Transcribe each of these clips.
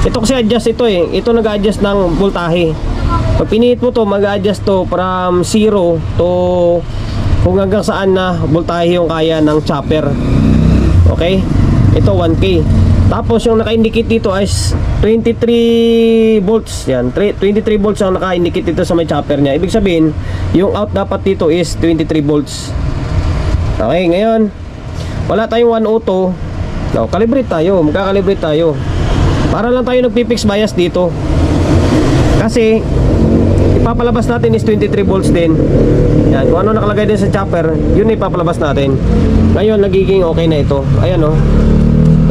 Ito kasi adjust ito eh. Ito nag-adjust ng voltahe. Pag pinihit mo to, mag-adjust to from 0 to kung hanggang saan na voltahe yung kaya ng chopper. Okay? Ito 1K. Tapos yung naka-indicate dito is 23 volts. Yan, 23 volts ang naka-indicate dito sa may chopper niya. Ibig sabihin, yung out dapat dito is 23 volts. Okay, ngayon wala tayong 1 auto. No, calibrate tayo, magka-calibrate tayo. Para lang tayo nagpi-fix bias dito. Kasi ipapalabas natin is 23 volts din. Yan, kung ano nakalagay din sa chopper, yun ipapalabas natin. Ngayon, nagiging okay na ito. Ayan o.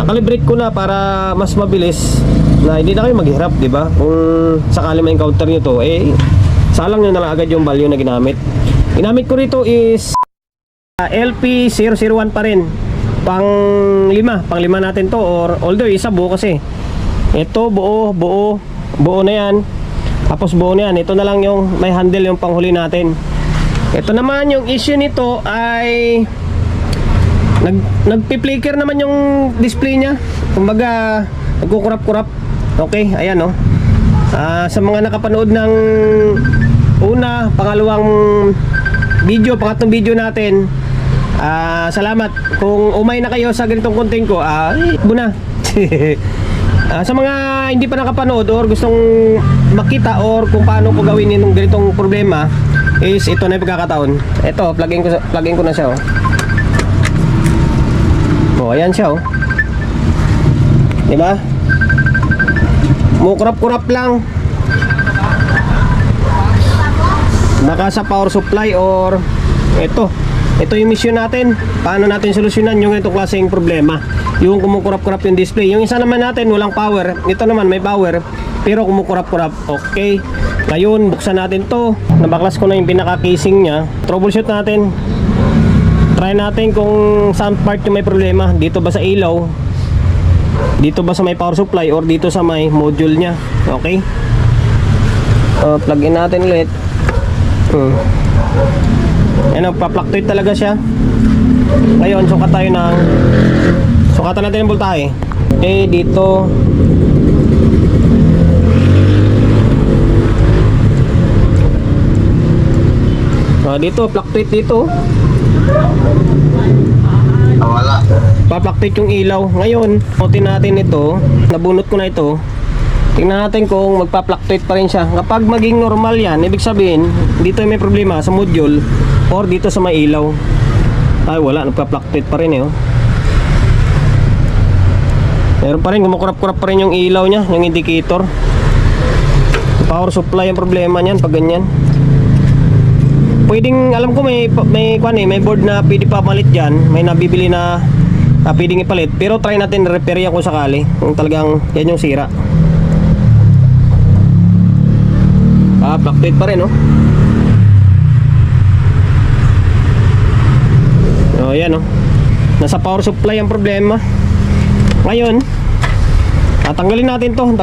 Nakalibrate ko na para mas mabilis na hindi na kayo maghirap, di ba? Kung sakali ma-encounter nyo to, eh, salang nyo na lang agad yung value na ginamit. Ginamit ko rito is LP001 pa rin. Pang lima natin to, or although isa buo kasi. Ito buo na yan. Tapos buo na yan. Ito na lang yung may handle yung panghuli natin. Ito naman yung issue nito ay nagpi-flicker naman yung display nya. Kumbaga nagkukurap-kurap. Okay, ayan o. Sa mga nakapanood ng una, pangalawang video, pangatlong video natin, salamat. Kung umay na kayo sa ganitong content ko, buna. Sa mga hindi pa nakapanood or gustong makita or kung paano ko gawin yung ganitong problema, is ito na yung pagkakataon. Ito, plugin ko na siya. Ayan siya. Diba? Mukurap-kurap lang. Naka sa power supply or ito yung mission natin. Paano natin solusyonan yung itong klaseng problema, yung kumukurap-kurap yung display. Yung isa naman natin walang power, ito naman may power pero kumukurap-kurap. Okay, ngayon buksan natin to. Nabaklas ko na yung pinaka-casing nya. Troubleshoot natin. Try natin kung saan part yung may problema. Dito ba sa ilaw, dito ba sa may power supply, or dito sa may module nya. Okay, plug in natin ulit. Ayan, nagpa-fluctuate talaga siya. Ngayon, sukatan natin yung voltahe. Okay, dito. Dito, fluctuate dito. Wala. Pa-fluctuate yung ilaw. Ngayon, putin natin ito. Nabunot ko na ito. Tingnan natin kung magpa-fluctuate pa rin siya. Kapag maging normal yan, ibig sabihin, dito may problema sa module or dito sa may ilaw. Ay, wala, nagpa-fluctuate pa rin Meron pa rin, kumukurap-kurap pa rin yung ilaw niya, yung indicator. Power supply ang problema niyan pag ganyan. Pwedeng, alam ko may board na pwede pa malit dyan. May nabibili na pwedeng ipalit. Pero try natin repair yan kung sakali, kung talagang yan yung sira. Fluctuate pa rin, ayan, nasa power supply ang problema. Ngayon, tanggalin natin tong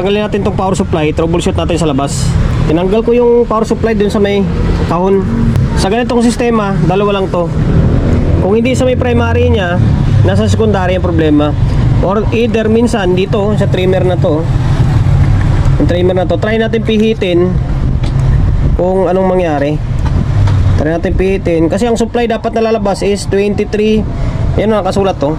power supply. Troubleshoot natin sa labas. Tinanggal ko yung power supply dun sa may kahon. Sa ganitong sistema, dalawa lang to. Kung hindi sa may primary nya, nasa secondary ang problema. Or either minsan dito sa trimmer na to. Yung trimmer na to, try natin pihitin kung anong mangyari. Try natin pihitin. Kasi ang supply dapat nalalabas is 23. Yan ang nakasulat to.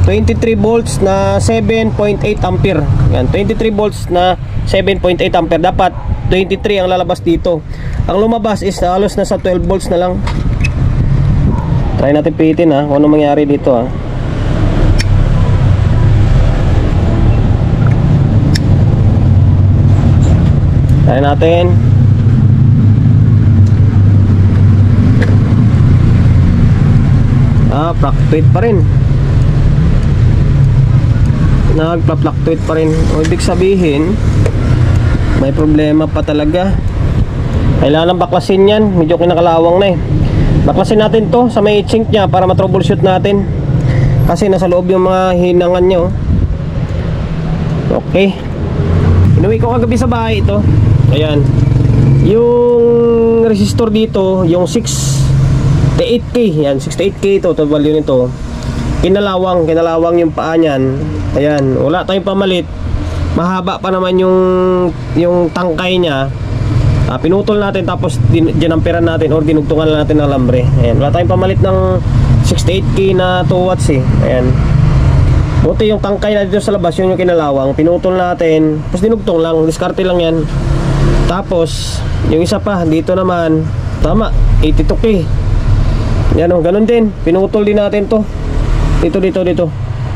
23 volts na 7.8 ampere. Yan, 23 volts na 7.8 ampere. Dapat 23 ang lalabas dito. Ang lumabas is halos nasa 12 volts na lang. Try natin pihitin kung anong mangyari dito Try natin. Fluctuate pa rin. Nagpa-fluctuate pa rin. Ibig sabihin, may problema pa talaga. Kailangan baklasin yan. Medyo kinakalawang na Baklasin natin to sa may chink nya para matroubleshoot natin. Kasi nasa loob yung mga hinangan nya Okay. Inuwi ko kagabi sa bahay ito. Ayan. Yung resistor dito, yung 68K. Yan, 68K ito, value nito. Kinalawang yung paa niyan. Ayan, wala tayong pamalit. mahaba pa naman yung tangkay niya. Pinutol natin tapos dinamperan natin or dinugtungan lang natin ng alambre. Ayan, wala tayong pamalit ng 68K na 2 watts eh. Ayan. Buti yung tangkay na dito sa labas, yun yung kinalawang. Pinutol natin, tapos dinugtong lang, diskarte lang yan. Tapos, yung isa pa, dito naman, tama, 82K. Yan o, ganun din. Pinutol din natin to. Dito.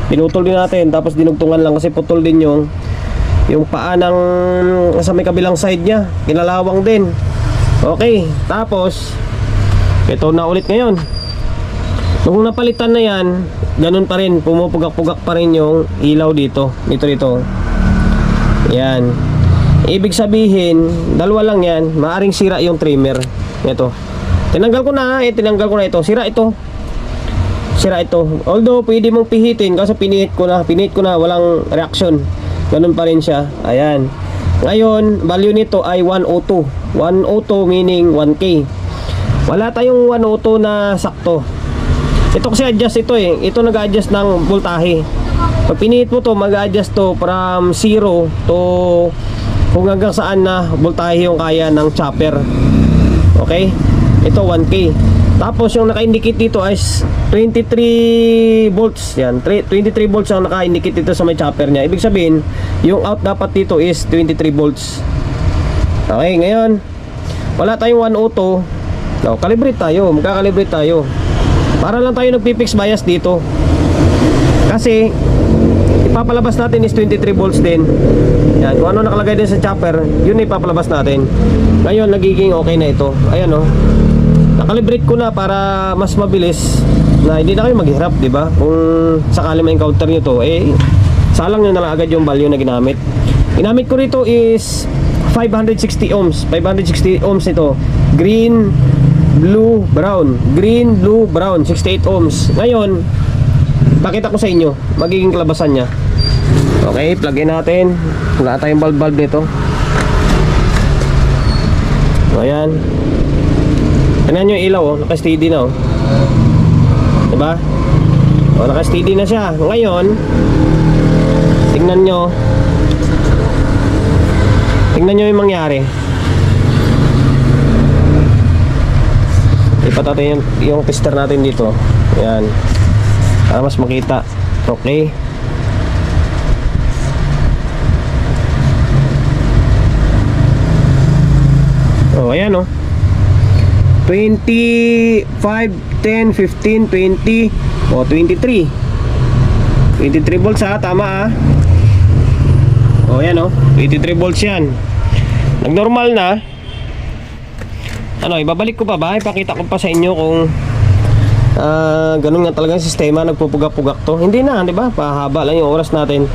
Pinutol din natin, tapos dinugtungan lang kasi putol din yung paa ng sa may kabilang side niya. Kinalawang din. Okay, tapos, ito na ulit ngayon. Nung napalitan na yan, ganun pa rin, pumupugak-pugak pa rin yung ilaw dito. Dito. Yan. Ibig sabihin, dalawa lang yan, maaring sira yung trimmer. Ito. Tinanggal ko na ito. Sira ito. Although, pwede mong pihitin kasi pinihit ko na, walang reaction. Ganun pa rin siya. Ayan. Ngayon, value nito ay 102. 102 meaning 1K. Wala tayong 102 na sakto. Ito kasi adjust ito eh. Ito nag-adjust ng voltahe. Pag pinihit mo to, mag-adjust to from 0 to kung hanggang saan na voltahe yung kaya ng chopper. Okay? Ito 1K. Tapos yung naka-indicate dito is 23 volts. Yan, 23 volts ang naka-indicate dito sa may chopper niya. Ibig sabihin, yung out dapat dito is 23 volts. Okay, ngayon wala tayong 102. No, calibrate tayo, magka-calibrate tayo. Para lang tayo nagpipix bias dito. Kasi ipapalabas natin is 23 volts din. Yan, kung ano nakalagay din sa chopper, yun ipapalabas natin. Ngayon nagiging okay na ito. Ayan o. Nakalibrate ko na para mas mabilis na hindi na kayo maghirap, di ba? Kung sakali ma-encounter nyo to, salang nyo na lang agad yung value na ginamit. Ginamit ko rito is 560 ohms. 560 ohms ito. Green, blue, brown. Green, blue, brown. 68 ohms. Ngayon, pakita ko sa inyo magiging kalabasan niya. Okay, plug in natin. Wala tayong bulb nito. Ayan. Tignan nyo yung ilaw, naka-steady na diba? Naka-steady na siya. Ngayon, tingnan nyo yung mangyari. Ipat natin yung tester natin dito. Ayan, para mas makita. Okay. Ayan 25, 10, 15, 20, 23 volts tama ayan 23 volts yan. Nag-normal na. Ibabalik ko pa ba? Ipakita ko pa sa inyo kung ganun nga talagang sistema, nagpupugak-pugak to. Hindi na, di ba? Pahaba lang yung oras natin.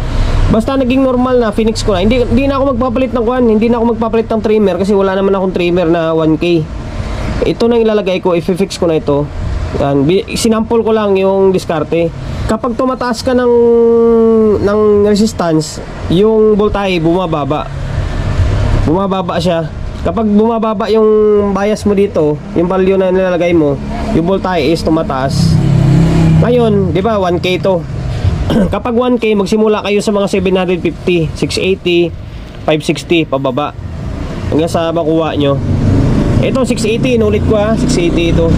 Basta naging normal na, Phoenix ko na. Hindi na ako magpapalit ng hindi na ako magpapalit ng trimmer kasi wala naman akong trimmer na 1K. Ito na ilalagay ko, i-fix ko na ito. Yan, sinample ko lang yung diskarte. Kapag tumataas ka ng resistance, yung voltahe bumababa siya. Kapag bumababa yung bias mo dito, yung value na nilalagay mo, yung voltahe is tumataas. Ngayon, di ba 1K to. Kapag 1K, magsimula kayo sa mga 750, 680, 560 pababa hanggang sa makuha nyo. Ito 680, inulit ko 680 ito.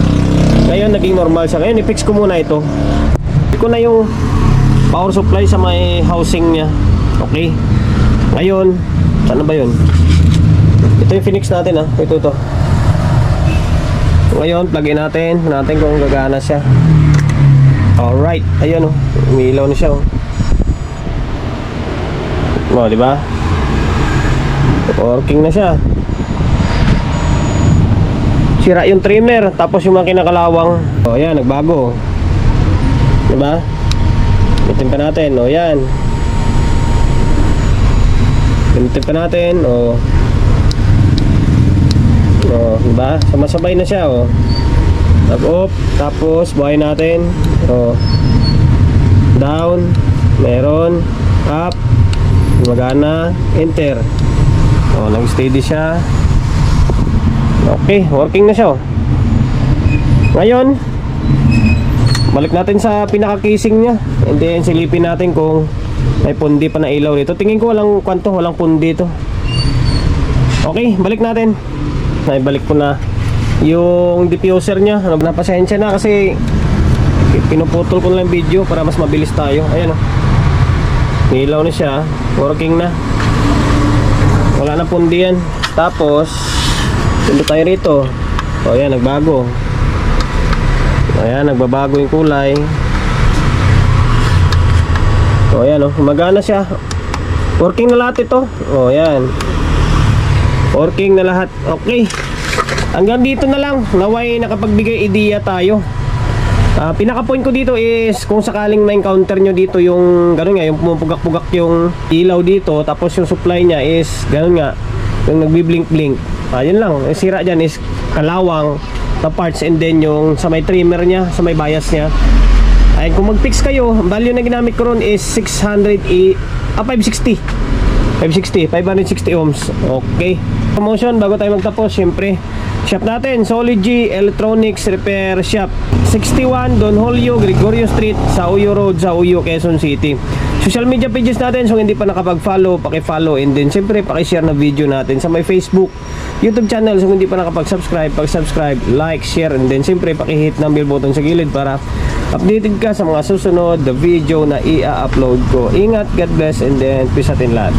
Ngayon naging normal siya. Ngayon i-fix ko muna ito. I-fix ko na yung power supply sa may housing niya. Okay. Ngayon, saan ba yun? Ito yung Phoenix natin Ito. Ngayon, plug in natin kung gagana siya. Alright, ayun umiilaw na siya di ba? Working na siya. Sira yung trimmer, tapos yung mga kinakalawang. Ayan, nagbago. Di ba? Gamitin pa natin. Ayan. Gamitin pa natin. Di ba? Sama-sabay na siya Tap-off, tapos buhay natin. Down, meron, up, gumagana, enter. Nag-steady siya. Okay, working na siya Ngayon, balik natin sa pinaka-casing niya. And then silipin natin kung May pundi pa na ilaw dito. Tingin ko walang pundi to. Okay, balik natin. Ay, balik ko na yung diffuser niya. Napasensya na kasi pinuputol ko na lang video para mas mabilis tayo. Ayan o. Nilaw na siya. Working na. Wala na pundi yan. Tapos, pindot tayo rito. O ayan, nagbago. Ayan, nagbabago yung kulay. O ayan o, gumagana siya. Working na lahat ito. O ayan. Working na lahat. Okay. Hanggang dito na lang. Naway nakapagbigay idea tayo. Pinaka-point ko dito is kung sakaling na-encounter nyo dito yung gano'n nga, yung pumupugak-pugak yung ilaw dito, tapos yung supply niya is gano'n nga, yung nagbi-blink-blink. Yun lang. Yung sira dyan is kalawang na parts, and then yung sa may trimmer niya, sa may bias niya. Ay, kung mag-fix kayo, value na ginamit ko ron is 560 ohms. Okay. Promotion bago tayo magtapos, syempre. Shop natin, Solid G Electronics Repair Shop, 61 Don Julio Gregorio Street, sa Uyo Road, sa Uyo, Quezon City. Social media pages natin, so hindi pa nakapag-follow, paki-follow, and then syempre paki-share na video natin sa my Facebook, YouTube channel. So hindi pa nakapag-subscribe, pag-subscribe, like, share, and then syempre paki-hit ng bell button sa gilid para updated ka sa mga susunod na video na i-upload ko. Ingat, God bless, and then peace atin lahat.